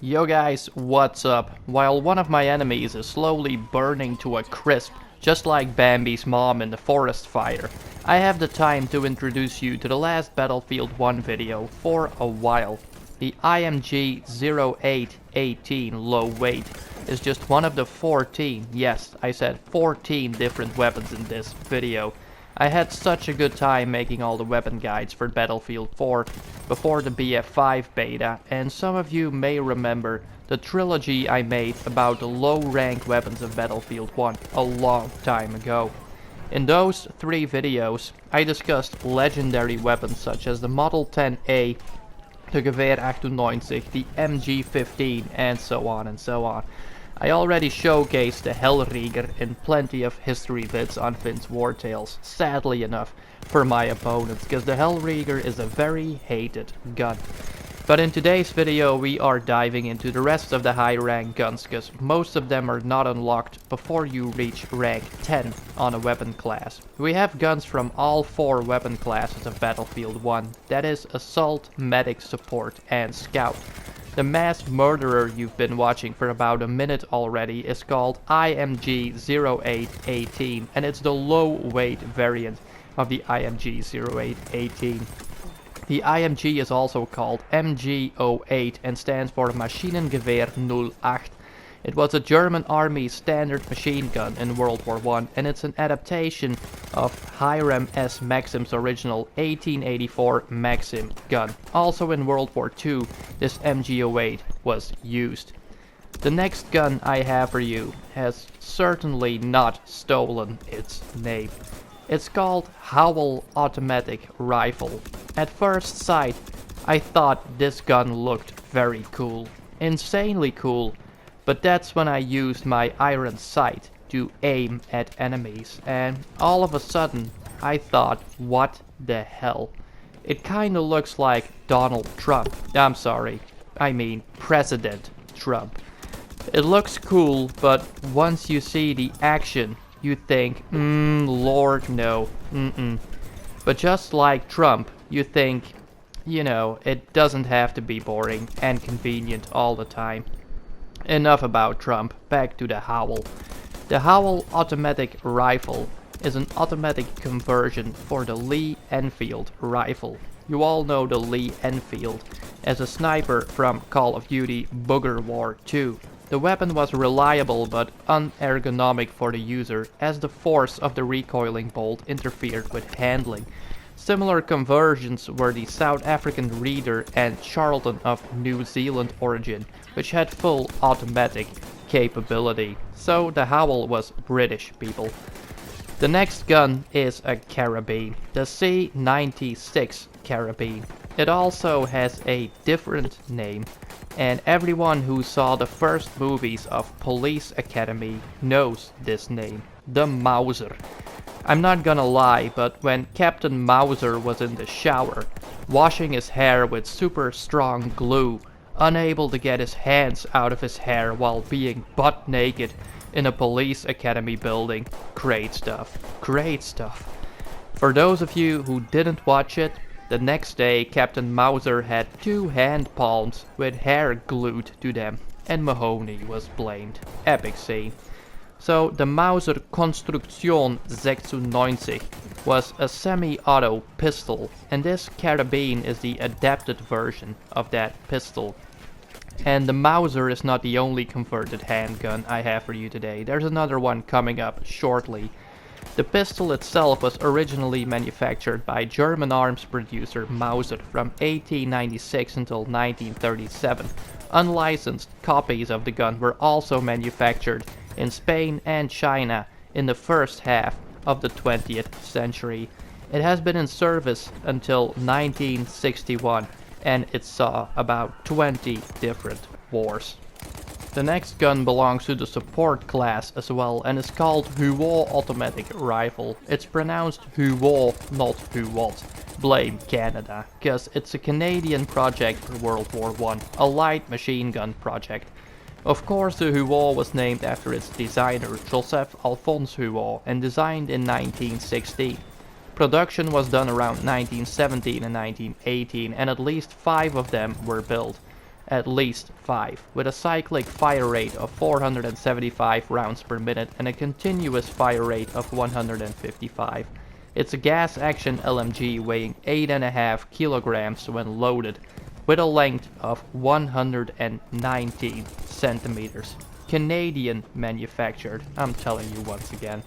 Yo guys, what's up? While one of my enemies is slowly burning to a crisp, just like Bambi's mom in the forest fire, I have the time to introduce you to the last Battlefield 1 video for a while. The IMG-0818 low weight is just one of the 14, yes, I said 14 different weapons in this video. I had such a good time making all the weapon guides for Battlefield 4 before the BF5 beta, and some of you may remember the trilogy I made about the low rank weapons of Battlefield 1 a long time ago. In those 3 videos I discussed legendary weapons such as the Model 10A, the Gewehr 98, the MG15 and so on and so on. I already showcased the Hellrieger in plenty of history vids on Finn's War Tales, sadly enough for my opponents, because the Hellrieger is a very hated gun. But in today's video we are diving into the rest of the high rank guns, because most of them are not unlocked before you reach rank 10 on a weapon class. We have guns from all 4 weapon classes of Battlefield 1, that is Assault, Medic, Support and Scout. The mass murderer you've been watching for about a minute already is called IMG-0818, and it's the low weight variant of the IMG-0818. The IMG is also called MG08 and stands for Maschinengewehr 08. It was a German army standard machine gun in World War I, and it's an adaptation of Hiram S. Maxim's original 1884 Maxim gun. Also in World War II, this MG08 was used. The next gun I have for you has certainly not stolen its name. It's called Howell Automatic Rifle. At first sight, I thought this gun looked very cool, insanely cool. But that's when I used my iron sight to aim at enemies, and all of a sudden I thought, what the hell? It kinda looks like Donald Trump. I'm sorry, I mean President Trump. It looks cool, but once you see the action, you think, Lord no, But just like Trump, you think, you know, it doesn't have to be boring and convenient all the time. Enough about Trump, back to the Howell. The Howell Automatic Rifle is an automatic conversion for the Lee Enfield rifle. You all know the Lee Enfield as a sniper from Call of Duty Booger War 2. The weapon was reliable but unergonomic for the user, as the force of the recoiling bolt interfered with handling. Similar conversions were the South African Reader and Charlton of New Zealand origin, which had full automatic capability. So the Howell was British, people. The next gun is a carabine, the C96 carabine. It also has a different name, and everyone who saw the first movies of Police Academy knows this name, the Mauser. I'm not gonna lie, but when Captain Mauser was in the shower, washing his hair with super strong glue, unable to get his hands out of his hair while being butt naked in a police academy building, great stuff, great stuff. For those of you who didn't watch it, the next day Captain Mauser had 2 hand palms with hair glued to them, and Mahoney was blamed. Epic scene. So the Mauser Konstruktion 96 was a semi-auto pistol, and this carabine is the adapted version of that pistol. And the Mauser is not the only converted handgun I have for you today. There's another one coming up shortly. The pistol itself was originally manufactured by German arms producer Mauser from 1896 until 1937. Unlicensed copies of the gun were also manufactured in Spain and China in the first half of the 20th century. It has been in service until 1961, and it saw about 20 different wars. The next gun belongs to the support class as well, and is called Huot Automatic Rifle. It's pronounced Huot, not Huot. Blame Canada, cause it's a Canadian project for World War I, a light machine gun project. Of course, the Huot was named after its designer, Joseph Alphonse Huot, and designed in 1916. Production was done around 1917 and 1918, and at least 5 of them were built. at least 5, with a cyclic fire rate of 475 rounds per minute and a continuous fire rate of 155. It's a gas-action LMG weighing 8.5 kilograms when loaded, with a length of 119 centimeters. Canadian manufactured, I'm telling you once again.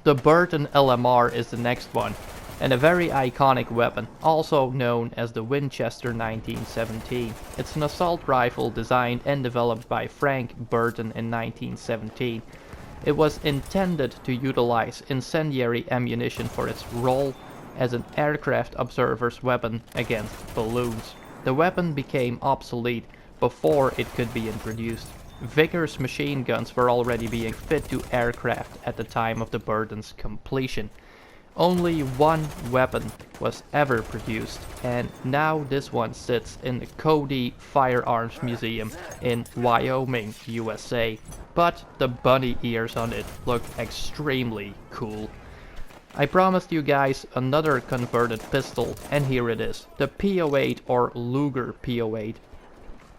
The Burton LMR is the next one, and a very iconic weapon, also known as the Winchester 1917. It's an assault rifle designed and developed by Frank Burton in 1917. It was intended to utilize incendiary ammunition for its role as an aircraft observer's weapon against balloons. The weapon became obsolete before it could be introduced. Vickers machine guns were already being fit to aircraft at the time of the Burton's completion. Only one weapon was ever produced, and now this one sits in the Cody Firearms Museum in Wyoming, USA. But the bunny ears on it look extremely cool. I promised you guys another converted pistol, and here it is, the Po8 or Luger Po8.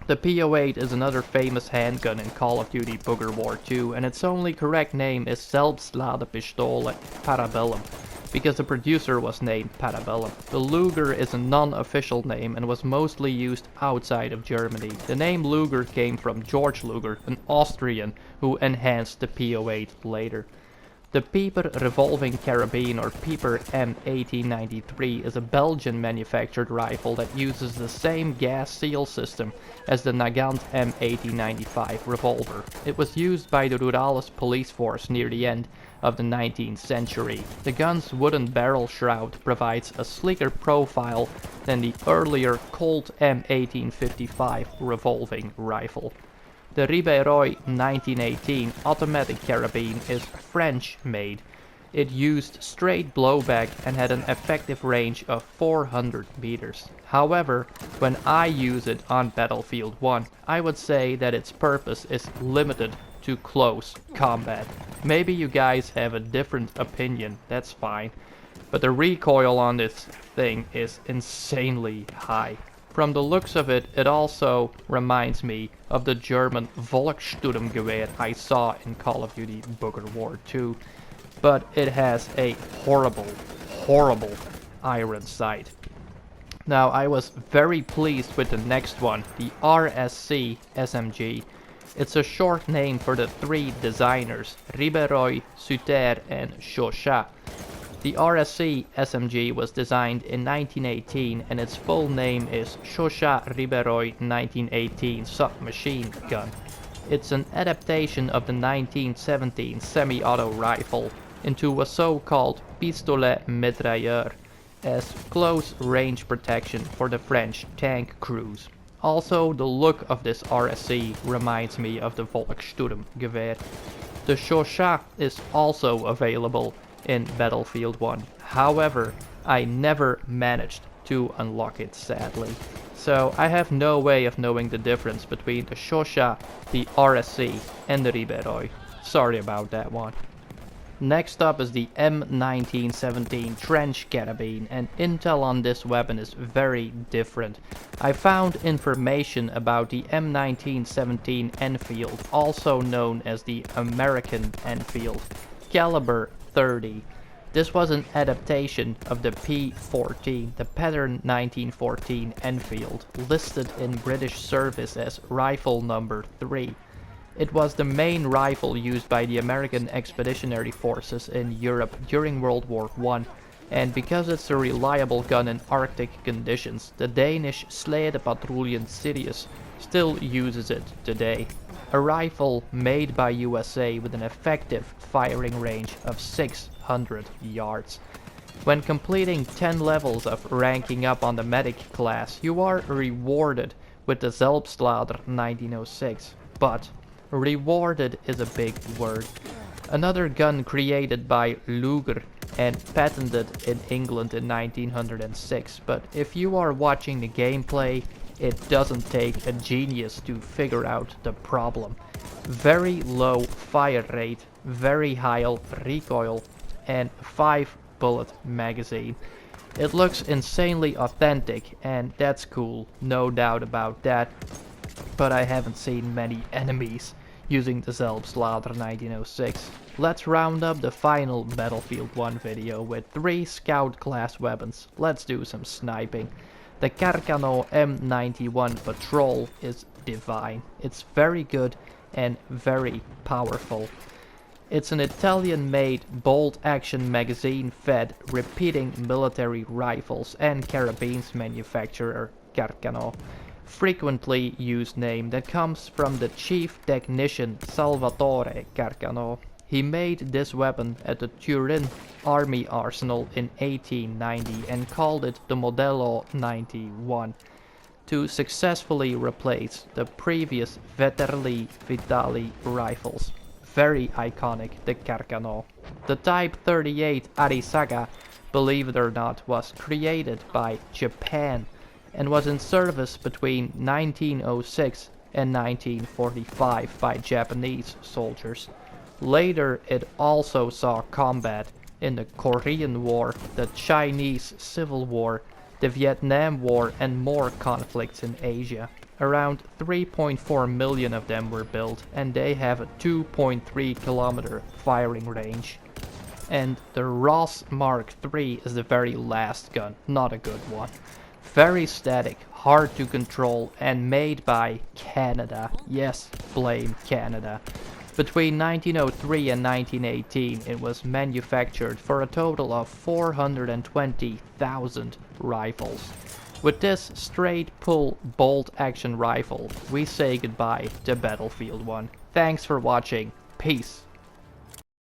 The Po8 is another famous handgun in Call of Duty Booger War 2, and its only correct name is Selbstlader Pistole Parabellum, because the producer was named Parabellum. The Luger is a non-official name and was mostly used outside of Germany. The name Luger came from George Luger, an Austrian who enhanced the Po8 later. The Pieper revolving carabine or Pieper M1893 is a Belgian manufactured rifle that uses the same gas seal system as the Nagant M1895 revolver. It was used by the Ribeyrolles police force near the end of the 19th century. The gun's wooden barrel shroud provides a sleeker profile than the earlier Colt M1855 revolving rifle. The Ribeyrolles 1918 automatic carabine is French-made. It used straight blowback and had an effective range of 400 meters. However, when I use it on Battlefield 1, I would say that its purpose is limited to close combat. Maybe you guys have a different opinion, that's fine. But the recoil on this thing is insanely high. From the looks of it, it also reminds me of the German Volkssturmgewehr I saw in Call of Duty Booger War 2. But it has a horrible, horrible iron sight. Now, I was very pleased with the next one, the RSC SMG. It's a short name for the three designers, Reba Roy, Suter and Chauchat. The RSC SMG was designed in 1918 and its full name is Chauchat Ribeyrolles 1918 submachine gun. It's an adaptation of the 1917 semi-auto rifle into a so-called pistolet mitrailleur as close range protection for the French tank crews. Also, the look of this RSC reminds me of the Volkssturmgewehr. The Chauchat is also available in Battlefield 1. However, I never managed to unlock it, sadly. So I have no way of knowing the difference between the Chauchat, the RSC and the Ribeyrolles. Sorry about that one. Next up is the M1917 trench carabine, and intel on this weapon is very different. I found information about the M1917 Enfield, also known as the American Enfield, caliber 30. This was an adaptation of the P14, the pattern 1914 Enfield, listed in British service as rifle number 3. It was the main rifle used by the American Expeditionary Forces in Europe during World War I, and because it's a reliable gun in Arctic conditions, the Danish Sledepatrouille Sirius still uses it today. A rifle made by USA with an effective firing range of 600 yards. When completing 10 levels of ranking up on the medic class, you are rewarded with the Selbstlader 1906, but rewarded is a big word. Another gun created by Luger and patented in England in 1906, but if you are watching the gameplay, it doesn't take a genius to figure out the problem. Very low fire rate, very high recoil, and 5-bullet magazine. It looks insanely authentic, and that's cool, no doubt about that. but I haven't seen many enemies using the Selbstlader 1906. Let's round up the final Battlefield 1 video with 3 scout class weapons. Let's do some sniping. The Carcano M91 Patrol is divine. It's very good and very powerful. It's an Italian-made bolt-action magazine-fed repeating military rifles and carabines manufacturer Carcano. Frequently used name that comes from the chief technician Salvatore Carcano. He made this weapon at the Turin Army Arsenal in 1890 and called it the Modello 91 to successfully replace the previous Veterli Vitali rifles. Very iconic, the Carcano. The Type 38 ARISAKA, believe it or not, was created by Japan and was in service between 1906 and 1945 by Japanese soldiers. Later it also saw combat in the Korean War, the Chinese Civil War, the Vietnam War and more conflicts in Asia. Around 3.4 million of them were built and they have a 2.3 kilometer firing range. And the Ross Mark III is the very last gun, not a good one. Very static, hard to control and made by Canada. Yes, blame Canada. Between 1903 and 1918 it was manufactured for a total of 420,000 rifles. With this straight pull bolt action rifle, we say goodbye to Battlefield 1. Thanks for watching. Peace.